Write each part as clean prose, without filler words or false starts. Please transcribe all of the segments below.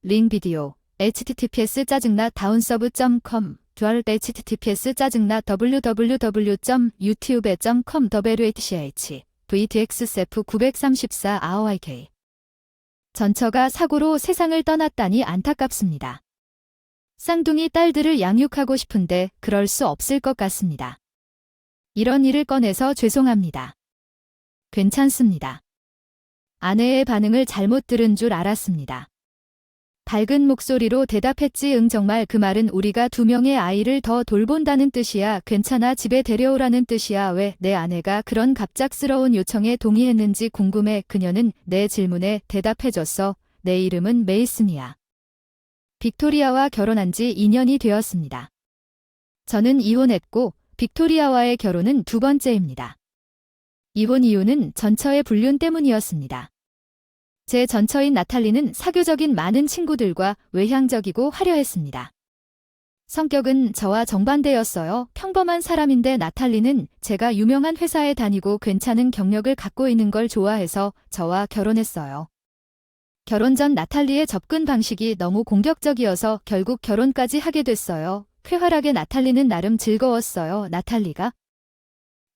링 비디오 https 짜증나 다운서브.com dual https 짜증나 www.youtube.com whch vtxsf 934 aoik 전처가 사고로 세상을 떠났다니 안타깝습니다. 쌍둥이 딸들을 양육하고 싶은데 그럴 수 없을 것 같습니다. 이런 일을 꺼내서 죄송합니다. 괜찮습니다. 아내의 반응을 잘못 들은 줄 알았습니다. 밝은 목소리로 대답했지. 응, 정말 그 말은 우리가 2명의 아이를 더 돌본다는 뜻이야. 괜찮아, 집에 데려오라는 뜻이야. 왜 내 아내가 그런 갑작스러운 요청에 동의했는지 궁금해. 그녀는 내 질문에 대답해줬어. 내 이름은 메이슨이야. 빅토리아와 결혼한 지 2년이 되었습니다. 저는 이혼했고 빅토리아와의 결혼은 2번째입니다. 이혼 이유는 전처의 불륜 때문이었습니다. 제 전처인 나탈리는 사교적인 많은 친구들과 외향적이고 화려했습니다. 성격은 저와 정반대였어요. 평범한 사람인데 나탈리는 제가 유명한 회사에 다니고 괜찮은 경력을 갖고 있는 걸 좋아해서 저와 결혼했어요. 결혼 전 나탈리의 접근 방식이 너무 공격적이어서 결국 결혼까지 하게 됐어요. 쾌활하게 나탈리는 나름 즐거웠어요. 나탈리가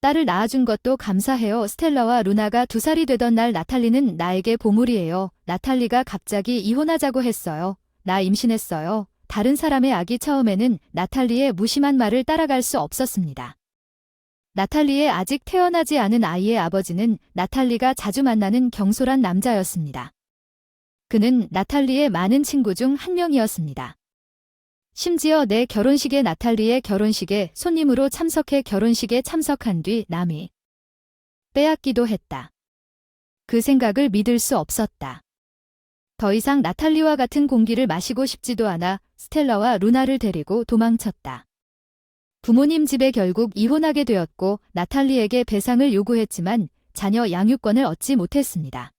딸을 낳아준 것도 감사해요. 스텔라와 루나가 2살이 되던 날 나탈리는 나에게 보물이에요. 나탈리가 갑자기 이혼하자고 했어요. 나 임신했어요. 다른 사람의 아기. 처음에는 나탈리의 무심한 말을 따라갈 수 없었습니다. 나탈리의 아직 태어나지 않은 아이의 아버지는 나탈리가 자주 만나는 경솔한 남자였습니다. 그는 나탈리의 많은 친구 중 한 명이었습니다. 심지어 내 결혼식에 나탈리의 결혼식에 손님으로 참석해 결혼식에 참석한 뒤 남이 빼앗기도 했다. 그 생각을 믿을 수 없었다. 더 이상 나탈리와 같은 공기를 마시고 싶지도 않아 스텔라와 루나를 데리고 도망쳤다. 부모님 집에 결국 이혼하게 되었고 나탈리에게 배상을 요구했지만 자녀 양육권을 얻지 못했습니다.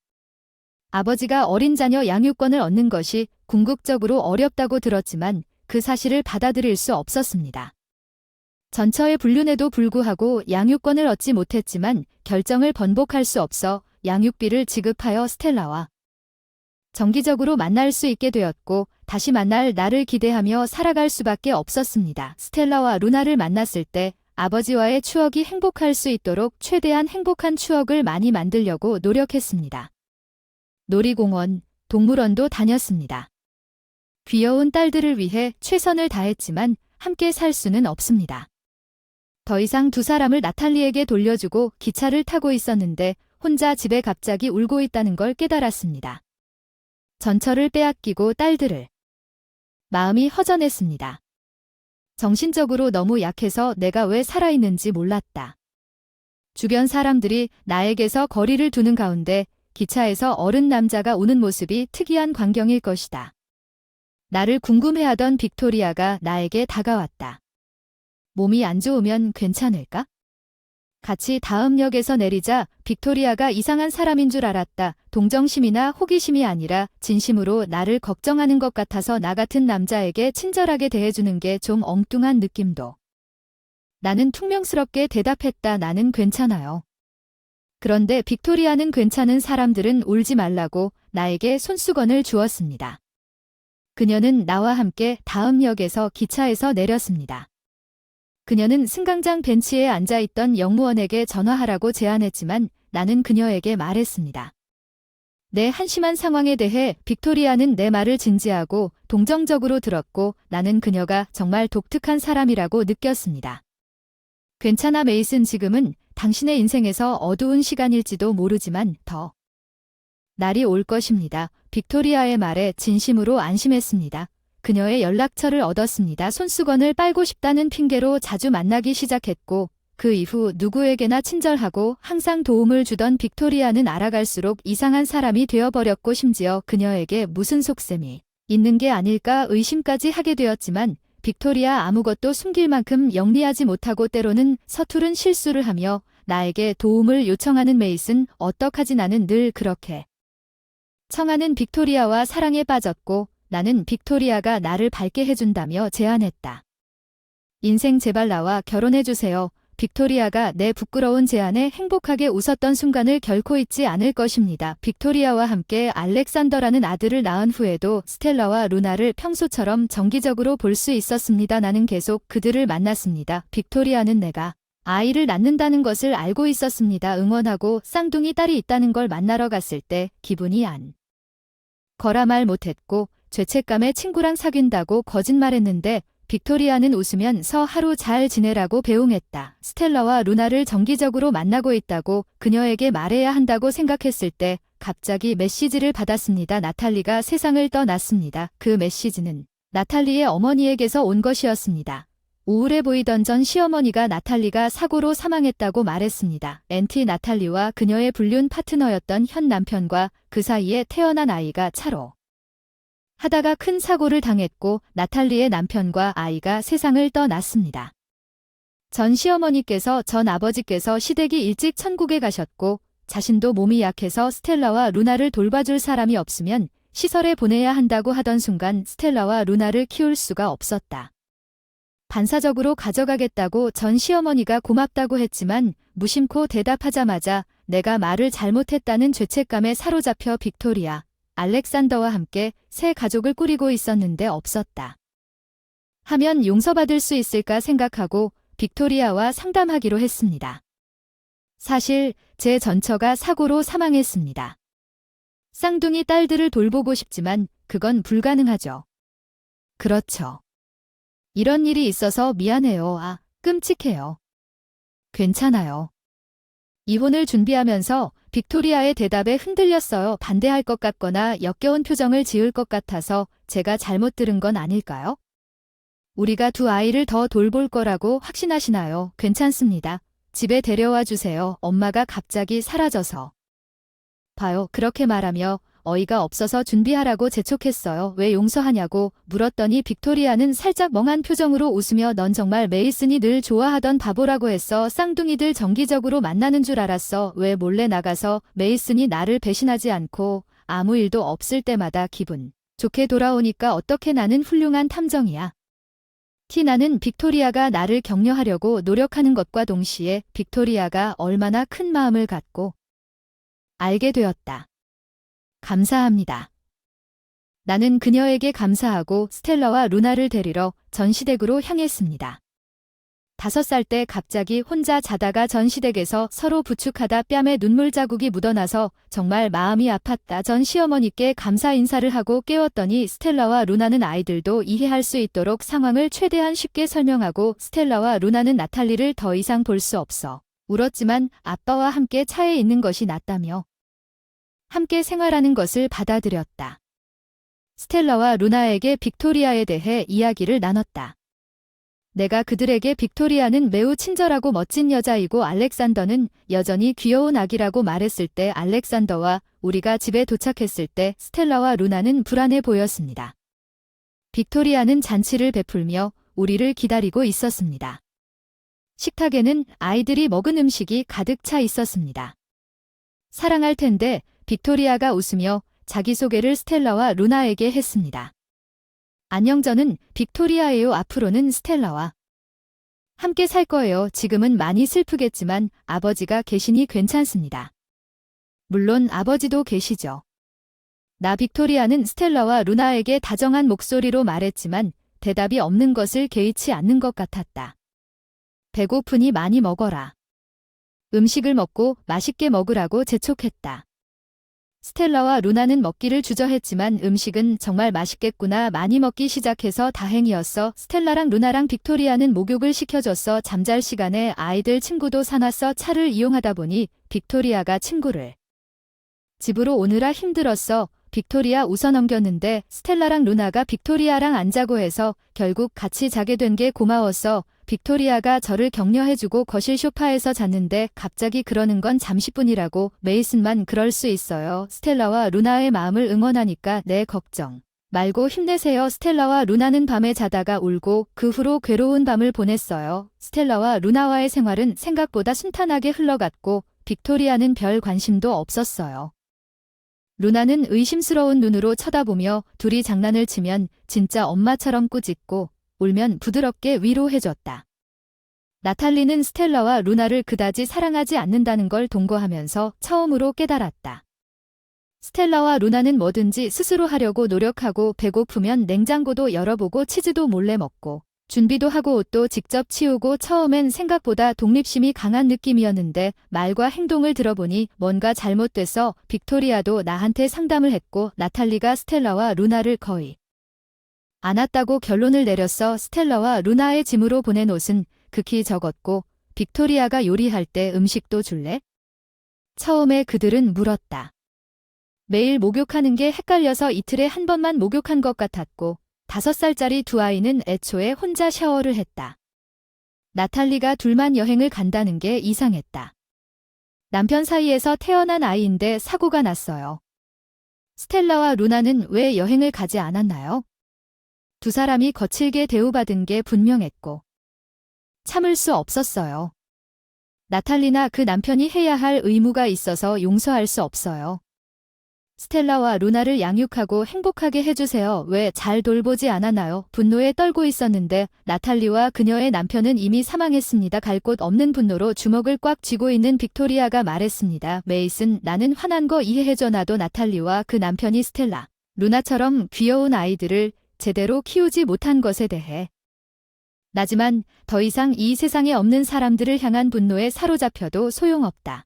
아버지가 어린 자녀 양육권을 얻는 것이 궁극적으로 어렵다고 들었지만 그 사실을 받아들일 수 없었습니다. 전처의 불륜에도 불구하고 양육권을 얻지 못했지만 결정을 번복할 수 없어 양육비를 지급하여 스텔라와 정기적으로 만날 수 있게 되었고 다시 만날 날을 기대하며 살아갈 수밖에 없었습니다. 스텔라와 루나를 만났을 때 아버지와의 추억이 행복할 수 있도록 최대한 행복한 추억을 많이 만들려고 노력했습니다. 놀이공원, 동물원도 다녔습니다. 귀여운 딸들을 위해 최선을 다했지만 함께 살 수는 없습니다. 더 이상 2사람을 나탈리에게 돌려주고 기차를 타고 있었는데 혼자 집에 갑자기 울고 있다는 걸 깨달았습니다. 전처를 빼앗기고 딸들을. 마음이 허전했습니다. 정신적으로 너무 약해서 내가 왜 살아있는지 몰랐다. 주변 사람들이 나에게서 거리를 두는 가운데 기차에서 어른 남자가 오는 모습이 특이한 광경일 것이다. 나를 궁금해하던 빅토리아가 나에게 다가왔다. 몸이 안 좋으면 괜찮을까? 같이 다음 역에서 내리자 빅토리아가 이상한 사람인 줄 알았다. 동정심이나 호기심이 아니라 진심으로 나를 걱정하는 것 같아서 나 같은 남자에게 친절하게 대해주는 게 좀 엉뚱한 느낌도. 나는 퉁명스럽게 대답했다. 나는 괜찮아요. 그런데 빅토리아는 괜찮은 사람들은 울지 말라고 나에게 손수건을 주었습니다. 그녀는 나와 함께 다음 역에서 기차에서 내렸습니다. 그녀는 승강장 벤치에 앉아있던 영무원에게 전화하라고 제안했지만 나는 그녀에게 말했습니다. 내 한심한 상황에 대해 빅토리아는 내 말을 진지하고 동정적으로 들었고 나는 그녀가 정말 독특한 사람이라고 느꼈습니다. 괜찮아 메이슨, 지금은 당신의 인생에서 어두운 시간일지도 모르지만 더 날이 올 것입니다. 빅토리아의 말에 진심으로 안심했습니다. 그녀의 연락처를 얻었습니다. 손수건을 빨고 싶다는 핑계로 자주 만나기 시작했고 그 이후 누구에게나 친절하고 항상 도움을 주던 빅토리아는 알아갈수록 이상한 사람이 되어버렸고 심지어 그녀에게 무슨 속셈이 있는 게 아닐까 의심까지 하게 되었지만 빅토리아 아무것도 숨길 만큼 영리하지 못하고 때로는 서투른 실수를 하며 나에게 도움을 요청하는 메이슨, 어떡하지? 나는 늘 그렇게 청하는 빅토리아와 사랑에 빠졌고 나는 빅토리아가 나를 밝게 해준다며 제안했다. 인생 제발 나와 결혼해주세요. 빅토리아가 내 부끄러운 제안에 행복하게 웃었던 순간을 결코 잊지 않을 것입니다. 빅토리아와 함께 알렉산더라는 아들을 낳은 후에도 스텔라와 루나를 평소처럼 정기적으로 볼 수 있었습니다. 나는 계속 그들을 만났습니다. 빅토리아는 내가 아이를 낳는다는 것을 알고 있었습니다. 응원하고 쌍둥이 딸이 있다는 걸 만나러 갔을 때 기분이 안 거라 말 못했고 죄책감에 친구랑 사귄다고 거짓말했는데 빅토리아는 웃으면서 하루 잘 지내라고 배웅했다. 스텔라와 루나를 정기적으로 만나고 있다고 그녀에게 말해야 한다고 생각했을 때 갑자기 메시지를 받았습니다. 나탈리가 세상을 떠났습니다. 그 메시지는 나탈리의 어머니에게서 온 것이었습니다. 우울해 보이던 전 시어머니가 나탈리가 사고로 사망했다고 말했습니다. 앤티 나탈리와 그녀의 불륜 파트너였던 현 남편과 그 사이에 태어난 아이가 차로 하다가 큰 사고를 당했고 나탈리의 남편과 아이가 세상을 떠났습니다. 전 시어머니께서 전 아버지께서 시댁이 일찍 천국에 가셨고 자신도 몸이 약해서 스텔라와 루나를 돌봐줄 사람이 없으면 시설에 보내야 한다고 하던 순간 스텔라와 루나를 키울 수가 없었다. 반사적으로 가져가겠다고 전 시어머니가 고맙다고 했지만 무심코 대답하자마자 내가 말을 잘못했다는 죄책감에 사로잡혀 빅토리아, 알렉산더와 함께 새 가족을 꾸리고 있었는데 없었다. 하면 용서받을 수 있을까 생각하고 빅토리아와 상담하기로 했습니다. 사실 제 전처가 사고로 사망했습니다. 쌍둥이 딸들을 돌보고 싶지만 그건 불가능하죠. 그렇죠. 이런 일이 있어서 미안해요. 끔찍해요. 괜찮아요. 이혼을 준비하면서 빅토리아의 대답에 흔들렸어요. 반대할 것 같거나 역겨운 표정을 지을 것 같아서 제가 잘못 들은 건 아닐까요? 우리가 두 아이를 더 돌볼 거라고 확신하시나요? 괜찮습니다. 집에 데려와 주세요. 엄마가 갑자기 사라져서. 봐요. 그렇게 말하며 어이가 없어서 준비하라고 재촉했어요. 왜 용서하냐고 물었더니 빅토리아는 살짝 멍한 표정으로 웃으며 넌 정말 메이슨이 늘 좋아하던 바보라고 했어. 쌍둥이들 정기적으로 만나는 줄 알았어. 왜 몰래 나가서 메이슨이 나를 배신하지 않고 아무 일도 없을 때마다 기분 좋게 돌아오니까 어떻게 나는 훌륭한 탐정이야. 티나는 빅토리아가 나를 격려하려고 노력하는 것과 동시에 빅토리아가 얼마나 큰 마음을 갖고 알게 되었다. 감사합니다. 나는 그녀에게 감사하고 스텔라와 루나를 데리러 전시댁으로 향했습니다. 5살 때 갑자기 혼자 자다가 전시댁에서 서로 부축하다 뺨에 눈물 자국이 묻어나서 정말 마음이 아팠다. 전 시어머니께 감사 인사를 하고 깨웠더니 스텔라와 루나는 아이들도 이해할 수 있도록 상황을 최대한 쉽게 설명하고 스텔라와 루나는 나탈리를 더 이상 볼 수 없어 울었지만 아빠와 함께 차에 있는 것이 낫다며 함께 생활하는 것을 받아들였다. 스텔라와 루나에게 빅토리아에 대해 이야기를 나눴다. 내가 그들에게 빅토리아는 매우 친절하고 멋진 여자이고 알렉산더는 여전히 귀여운 아기라고 말했을 때 알렉산더와 우리가 집에 도착했을 때 스텔라와 루나는 불안해 보였습니다. 빅토리아는 잔치를 베풀며 우리를 기다리고 있었습니다. 식탁에는 아이들이 먹은 음식이 가득 차 있었습니다. 사랑할 텐데 빅토리아가 웃으며 자기소개를 스텔라와 루나에게 했습니다. 안녕 저는 빅토리아예요. 앞으로는 스텔라와 함께 살 거예요. 지금은 많이 슬프겠지만 아버지가 계시니 괜찮습니다. 물론 아버지도 계시죠. 나 빅토리아는 스텔라와 루나에게 다정한 목소리로 말했지만 대답이 없는 것을 개의치 않는 것 같았다. 배고프니 많이 먹어라. 음식을 먹고 맛있게 먹으라고 재촉했다. 스텔라와 루나는 먹기를 주저했지만 음식은 정말 맛있겠구나. 많이 먹기 시작해서 다행이었어. 스텔라랑 루나랑 빅토리아는 목욕을 시켜줬어. 잠잘 시간에 아이들 친구도 사놨어. 차를 이용하다 보니 빅토리아가 친구를 집으로 오느라 힘들었어. 빅토리아 웃어 넘겼는데 스텔라랑 루나가 빅토리아랑 안 자고 해서 결국 같이 자게 된 게 고마웠어. 빅토리아가 저를 격려해주고 거실 소파에서 잤는데 갑자기 그러는 건 잠시뿐이라고. 메이슨만 그럴 수 있어요. 스텔라와 루나의 마음을 응원하니까 내 걱정 말고 힘내세요. 스텔라와 루나는 밤에 자다가 울고 그 후로 괴로운 밤을 보냈어요. 스텔라와 루나와의 생활은 생각보다 순탄하게 흘러갔고 빅토리아는 별 관심도 없었어요. 루나는 의심스러운 눈으로 쳐다보며 둘이 장난을 치면 진짜 엄마처럼 꾸짖고 울면 부드럽게 위로해줬다. 나탈리는 스텔라와 루나를 그다지 사랑하지 않는다는 걸 동거하면서 처음으로 깨달았다. 스텔라와 루나는 뭐든지 스스로 하려고 노력하고 배고프면 냉장고도 열어보고 치즈도 몰래 먹고 준비도 하고 옷도 직접 치우고 처음엔 생각보다 독립심이 강한 느낌이었는데 말과 행동을 들어보니 뭔가 잘못돼서 빅토리아도 나한테 상담을 했고 나탈리가 스텔라와 루나를 거의 안았다고 결론을 내렸어. 스텔라와 루나의 짐으로 보낸 옷은 극히 적었고 빅토리아가 요리할 때 음식도 줄래? 처음에 그들은 물었다. 매일 목욕하는 게 헷갈려서 이틀에 한 번만 목욕한 것 같았고 5살짜리 두 아이는 애초에 혼자 샤워를 했다. 나탈리가 둘만 여행을 간다는 게 이상했다. 남편 사이에서 태어난 아이인데 사고가 났어요. 스텔라와 루나는 왜 여행을 가지 않았나요? 두 사람이 거칠게 대우받은 게 분명했고 참을 수 없었어요. 나탈리나 그 남편이 해야 할 의무가 있어서 용서할 수 없어요. 스텔라와 루나를 양육하고 행복하게 해주세요. 왜 잘 돌보지 않았나요? 분노에 떨고 있었는데 나탈리와 그녀의 남편은 이미 사망했습니다. 갈 곳 없는 분노로 주먹을 꽉 쥐고 있는 빅토리아가 말했습니다. 메이슨, 나는 화난 거 이해해줘. 나도 나탈리와 그 남편이 스텔라, 루나처럼 귀여운 아이들을 제대로 키우지 못한 것에 대해 나지만 더 이상 이 세상에 없는 사람들을 향한 분노에 사로잡혀도 소용없다.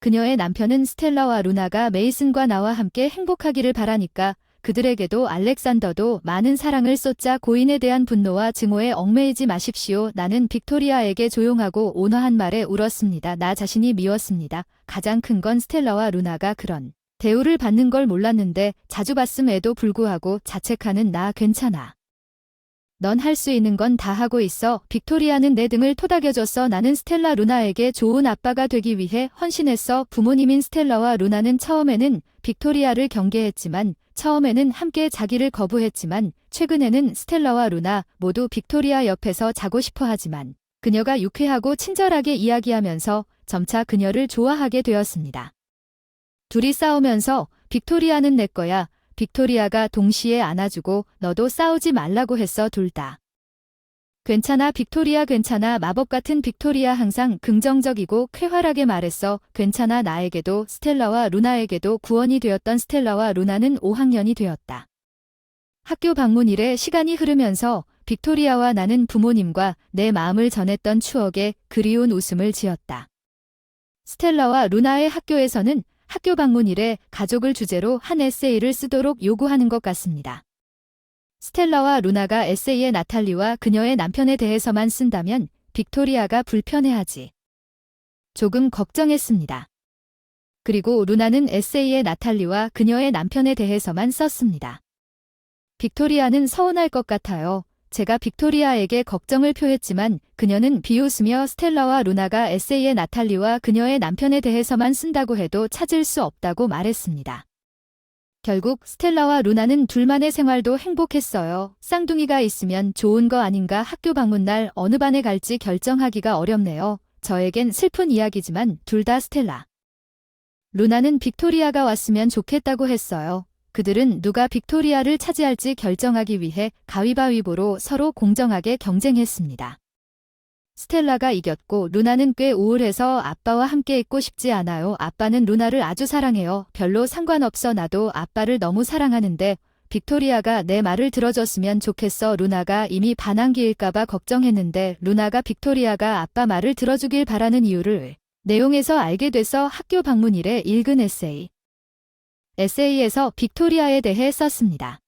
그녀의 남편은 스텔라와 루나가 메이슨과 나와 함께 행복하기를 바라니까 그들에게도 알렉산더도 많은 사랑을 쏟자 고인에 대한 분노와 증오에 얽매이지 마십시오. 나는 빅토리아에게 조용하고 온화한 말에 울었습니다. 나 자신이 미웠습니다. 가장 큰 건 스텔라와 루나가 그런 대우를 받는 걸 몰랐는데 자주 봤음에도 불구하고 자책하는 나 괜찮아. 넌 할 수 있는 건 다 하고 있어. 빅토리아는 내 등을 토닥여줬어. 나는 스텔라 루나에게 좋은 아빠가 되기 위해 헌신했어. 부모님인 스텔라와 루나는 처음에는 빅토리아를 경계했지만 처음에는 함께 자기를 거부했지만 최근에는 스텔라와 루나 모두 빅토리아 옆에서 자고 싶어 하지만 그녀가 유쾌하고 친절하게 이야기하면서 점차 그녀를 좋아하게 되었습니다. 둘이 싸우면서 빅토리아는 내 거야. 빅토리아가 동시에 안아주고 너도 싸우지 말라고 했어. 둘 다. 괜찮아 빅토리아 괜찮아. 마법 같은 빅토리아 항상 긍정적이고 쾌활하게 말했어. 괜찮아. 나에게도 스텔라와 루나에게도 구원이 되었던 스텔라와 루나는 5학년이 되었다. 학교 방문 이래 시간이 흐르면서 빅토리아와 나는 부모님과 내 마음을 전했던 추억에 그리운 웃음을 지었다. 스텔라와 루나의 학교에서는 학교 방문 이래 가족을 주제로 한 에세이를 쓰도록 요구하는 것 같습니다. 스텔라와 루나가 에세이에 나탈리와 그녀의 남편에 대해서만 쓴다면 빅토리아가 불편해하지. 조금 걱정했습니다. 그리고 루나는 에세이에 나탈리와 그녀의 남편에 대해서만 썼습니다. 빅토리아는 서운할 것 같아요. 제가 빅토리아에게 걱정을 표했지만 그녀는 비웃으며 스텔라와 루나가 에세이에 나탈리와 그녀의 남편에 대해서만 쓴다고 해도 찾을 수 없다고 말했습니다. 결국 스텔라와 루나는 둘만의 생활도 행복했어요. 쌍둥이가 있으면 좋은 거 아닌가. 학교 방문 날 어느 반에 갈지 결정하기가 어렵네요. 저에겐 슬픈 이야기지만 둘 다 스텔라. 루나는 빅토리아가 왔으면 좋겠다고 했어요. 그들은 누가 빅토리아를 차지할지 결정하기 위해 가위바위보로 서로 공정하게 경쟁했습니다. 스텔라가 이겼고 루나는 꽤 우울해서 아빠와 함께 있고 싶지 않아요. 아빠는 루나를 아주 사랑해요. 별로 상관없어. 나도 아빠를 너무 사랑하는데 빅토리아가 내 말을 들어줬으면 좋겠어. 루나가 이미 반항기일까봐 걱정했는데 루나가 빅토리아가 아빠 말을 들어주길 바라는 이유를 내용에서 알게 돼서 학교 방문 이래 읽은 에세이. 에세이에서 빅토리아에 대해 썼습니다.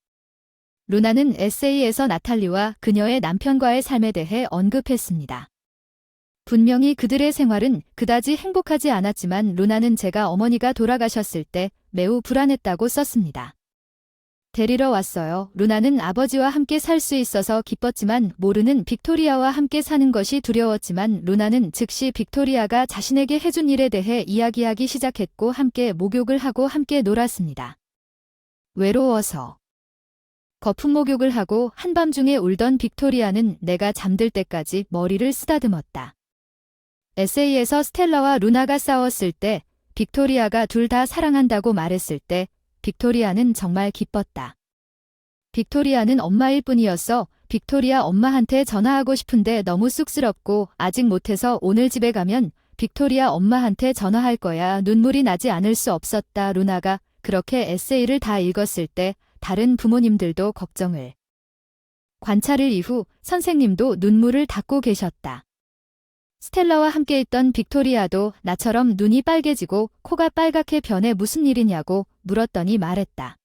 루나는 에세이에서 나탈리와 그녀의 남편과의 삶에 대해 언급했습니다. 분명히 그들의 생활은 그다지 행복하지 않았지만 루나는 제가 어머니가 돌아가셨을 때 매우 불안했다고 썼습니다. 데리러 왔어요. 루나는 아버지와 함께 살 수 있어서 기뻤지만 모르는 빅토리아와 함께 사는 것이 두려웠지만 루나는 즉시 빅토리아가 자신에게 해준 일에 대해 이야기하기 시작했고 함께 목욕을 하고 함께 놀았습니다. 외로워서 거품 목욕을 하고 한밤중에 울던 빅토리아는 내가 잠들 때까지 머리를 쓰다듬었다. 에세이에서 스텔라와 루나가 싸웠을 때 빅토리아가 둘 다 사랑한다고 말했을 때 빅토리아는 정말 기뻤다. 빅토리아는 엄마일 뿐이었어. 빅토리아 엄마한테 전화하고 싶은데 너무 쑥스럽고 아직 못해서 오늘 집에 가면 빅토리아 엄마한테 전화할 거야. 눈물이 나지 않을 수 없었다. 루나가 그렇게 에세이를 다 읽었을 때 다른 부모님들도 걱정을. 관찰을 이후 선생님도 눈물을 닦고 계셨다. 스텔라와 함께 있던 빅토리아도 나처럼 눈이 빨개지고 코가 빨갛게 변해 무슨 일이냐고 물었더니 말했다.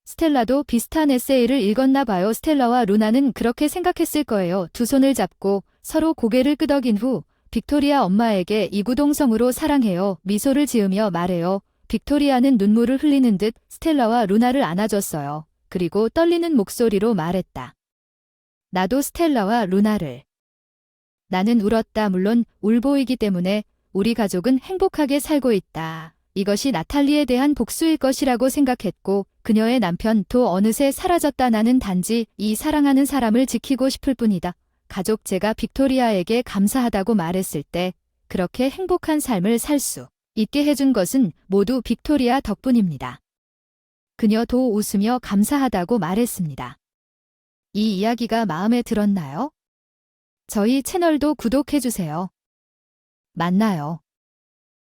스텔라도 비슷한 에세이를 읽었나 봐요. 스텔라와 루나는 그렇게 생각했을 거예요. 두 손을 잡고 서로 고개를 끄덕인 후 빅토리아 엄마에게 이구동성으로 사랑해요. 미소를 지으며 말해요. 빅토리아는 눈물을 흘리는 듯 스텔라와 루나를 안아줬어요. 그리고 떨리는 목소리로 말했다. 나도 스텔라와 루나를. 나는 울었다. 물론 울보이기 때문에 우리 가족은 행복하게 살고 있다. 이것이 나탈리에 대한 복수일 것이라고 생각했고 그녀의 남편도 어느새 사라졌다. 나는 단지 이 사랑하는 사람을 지키고 싶을 뿐이다. 가족 제가 빅토리아에게 감사하다고 말했을 때 그렇게 행복한 삶을 살 수 있게 해준 것은 모두 빅토리아 덕분입니다. 그녀도 웃으며 감사하다고 말했습니다. 이 이야기가 마음에 들었나요? 저희 채널도 구독해주세요. 만나요.